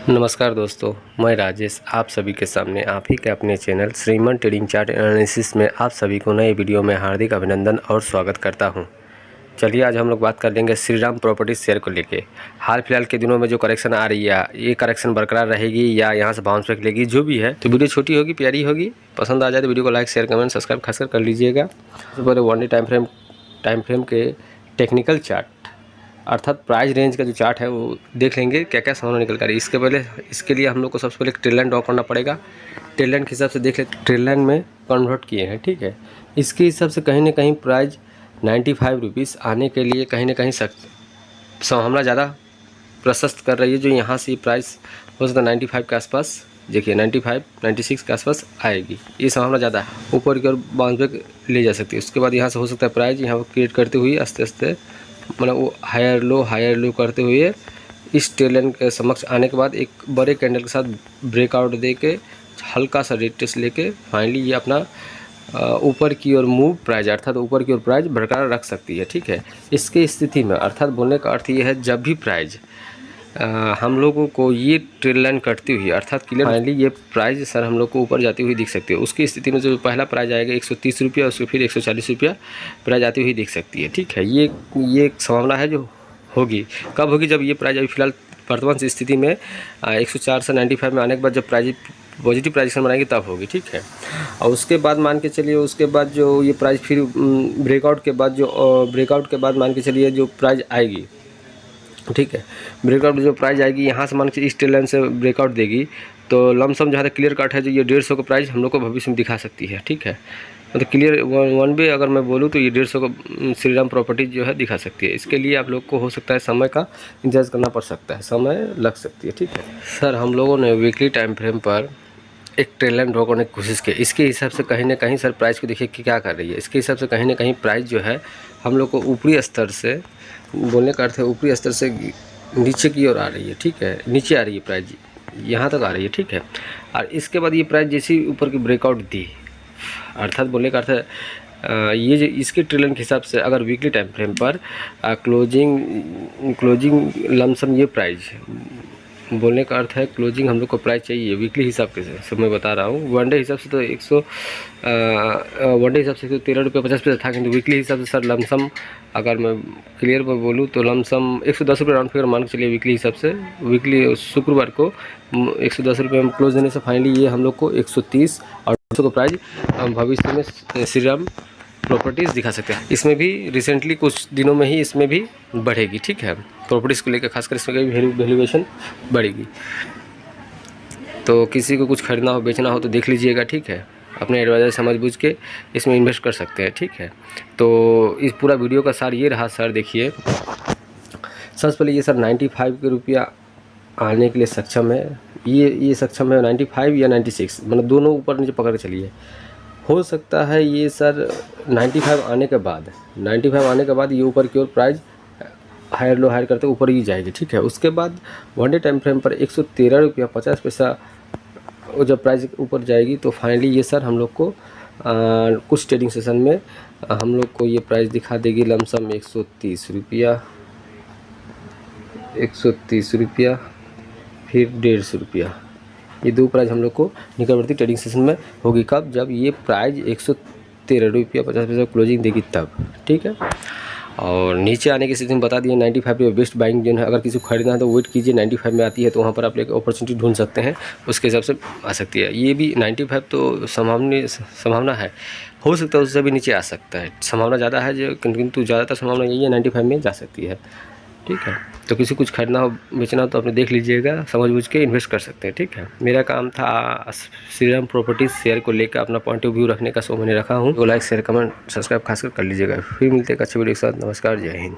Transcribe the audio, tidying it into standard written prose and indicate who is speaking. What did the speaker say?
Speaker 1: नमस्कार दोस्तों, मैं राजेश आप सभी के सामने आप ही के अपने चैनल श्रीमान ट्रेडिंग चार्ट एनालिसिस में आप सभी को नए वीडियो में हार्दिक अभिनंदन और स्वागत करता हूं। चलिए आज हम लोग बात कर लेंगे श्रीराम प्रॉपर्टीज शेयर को लेके। हाल फिलहाल के दिनों में जो करेक्शन आ रही है, ये करेक्शन बरकरार रहेगी या यहाँ से बाउंस बैक लेगी, जो भी है तो वीडियो छोटी होगी, प्यारी होगी। पसंद आ जाए तो वीडियो को लाइक, शेयर, कमेंट, सब्सक्राइब खासकर कर लीजिएगा। सबसे पहले 1 डे टाइम फ्रेम के टेक्निकल चार्ट अर्थात प्राइस रेंज का जो चार्ट है वो देख लेंगे क्या क्या सामान निकल कर। इसके लिए हम लोग को सबसे पहले एक ट्रेल लाइन ड्रॉ करना पड़ेगा। ट्रेल लाइन के हिसाब से देख ले, ट्रेल लाइन में कन्वर्ट किए हैं, ठीक है। इसके हिसाब से कहीं ना कहीं प्राइस 95 रुपीज़ आने के लिए कहीं ना कहीं संभावना ज़्यादा प्रशस्त कर रही है। जो यहाँ से प्राइस हो सकता है 95 के आसपास, देखिए 95, 96 के आसपास आएगी, ये संभावना ज़्यादा है। ऊपर की ओर बाउंस बैक ले जा सकती है। उसके बाद यहाँ से हो सकता है प्राइस यहाँ पर क्रिएट करते हुए आस्ते आस्ते मतलब वो हायर लो करते हुए इस ट्रेल लाइन के समक्ष आने के बाद एक बड़े कैंडल के साथ ब्रेकआउट दे के हल्का सा रेटेस्ट लेके फाइनली ये अपना ऊपर की ओर मूव प्राइस अर्थात ऊपर की ओर प्राइस बरकरार रख सकती है, ठीक है। इसके स्थिति में अर्थात बोलने का अर्थ ये है, जब भी प्राइस हम लोगों को ये ट्रेल लाइन कटती हुई अर्थात क्लियर फाइनली ये प्राइस सर हम लोग को ऊपर जाती हुई दिख सकती है। उसकी स्थिति में जो पहला प्राइस आएगा 130 रुपया, उसके फिर 140 रुपया प्राइस आती हुई दिख सकती है, ठीक है। ये एक संभावना है जो होगी। कब होगी? जब ये प्राइस अभी फिलहाल वर्तमान स्थिति में 104 से 95 में आने के बाद जब प्राइस पॉजिटिव प्राइजेशन बनाएगी तब होगी, ठीक है। और उसके बाद मान के चलिए, उसके बाद जो ये प्राइस फिर ब्रेकआउट के बाद मान के चलिए जो प्राइस आएगी, ठीक है, ब्रेकआउट जो प्राइस आएगी यहाँ से मान के इस ट्रेल लाइन से ब्रेकआउट देगी तो लमसम जहाँ तक क्लियर कट है जो ये 150 का प्राइस हम लोग को भविष्य में दिखा सकती है, ठीक है। मतलब क्लियर वन वे अगर मैं बोलूँ तो ये 150 का श्रीराम प्रॉपर्टीज जो है दिखा सकती है। इसके लिए आप लोग को हो सकता है समय का इंतजार करना पड़ सकता है, समय लग सकती है, ठीक है। सर हम लोगों ने वीकली टाइम फ्रेम पर एक ट्रेल लाइन ड्रॉ करने की कोशिश की। इसके हिसाब से कहीं ना कहीं सर प्राइस को देखिए कि क्या कर रही है। इसके हिसाब से कहीं ना कहीं प्राइस जो है हम लोग को ऊपरी स्तर से, बोलने का अर्थ है ऊपरी स्तर से नीचे की ओर आ रही है, ठीक है। नीचे आ रही है प्राइस, यहाँ तक आ रही है, ठीक है। और इसके बाद ये प्राइस जैसी ऊपर की ब्रेकआउट दी अर्थात बोलने का अर्थ है ये जो इसके ट्रेल लाइन के हिसाब से अगर वीकली टाइम फ्रेम पर क्लोजिंग लमसम ये प्राइस, बोलने का अर्थ है क्लोजिंग हम लोग को प्राइस चाहिए वीकली हिसाब के से मैं बता रहा हूँ। वन डे हिसाब से तो 1 डे हिसाब से 13 रुपये 50 पैसे था, किंतु वीकली हिसाब से सर लमसम अगर मैं क्लियर पर बोलूँ तो लमसम 110 रुपये राउंड फिगर मान के चलिए वीकली हिसाब से। वीकली शुक्रवार को 110 रुपये में क्लोज देने से फाइनली ये हम लोग को 130 और 200 का प्राइस भविष्य में श्रीराम प्रॉपर्टीज़ दिखा सकते हैं। इसमें भी रिसेंटली कुछ दिनों में ही इसमें भी बढ़ेगी, ठीक है। प्रॉपर्टीज़ को लेकर खासकर इसमें कभी वैल्यूएशन बढ़ेगी। तो किसी को कुछ खरीदना हो, बेचना हो तो देख लीजिएगा, ठीक है। अपने एडवाइजर समझ बूझ के इसमें इन्वेस्ट कर सकते हैं, ठीक है। तो इस पूरा वीडियो का सार ये रहा सर। देखिए सबसे पहले ये सर 95 के रुपया आने के लिए सक्षम है। ये सक्षम है 95 या 96, मतलब दोनों ऊपर नीचे पकड़ के चलिए। हो सकता है ये सर 95 आने के बाद ये ऊपर की ओर प्राइस हायर लो हायर करते ऊपर ही जाएगी, ठीक है। उसके बाद 1 डे टाइम फ्रेम पर 113 रुपया 50 पैसा जब प्राइस ऊपर जाएगी तो फाइनली ये सर हम लोग को कुछ ट्रेडिंग सेशन में हम लोग को ये प्राइस दिखा देगी लमसम 130 रुपया फिर 150 रुपया। ये दो प्राइस हम लोग को निकटवर्ती ट्रेडिंग सेशन में होगी। कब? जब ये प्राइस 113 रुपया 50 पैसा क्लोजिंग देगी तब, ठीक है। और नीचे आने की स्थिति में बता दिए 95 पे बेस्ट बाइंग जो है। अगर किसी को खरीदना है तो वेट कीजिए, 95 में आती है तो वहाँ पर आप एक अपॉर्चुनिटी ढूंढ सकते हैं, उसके हिसाब से आ सकती है। ये भी 95 तो संभावना है, हो सकता है उससे भी नीचे आ सकता है, संभावना ज़्यादा है जो, किंतु ज़्यादातर संभावना यही है 95 में जा सकती है, ठीक है। तो किसी कुछ खरीदना हो, बेचना हो तो आपने देख लीजिएगा, समझ बूझ के इन्वेस्ट कर सकते हैं, ठीक है। मेरा काम था श्रीराम प्रॉपर्टीज शेयर को लेकर अपना पॉइंट ऑफ व्यू रखने का, सो मैंने रखा हूँ। तो लाइक, शेयर, कमेंट, सब्सक्राइब खासकर कर लीजिएगा। फिर मिलते हैं एक अच्छे वीडियो के साथ। नमस्कार, जय हिंद।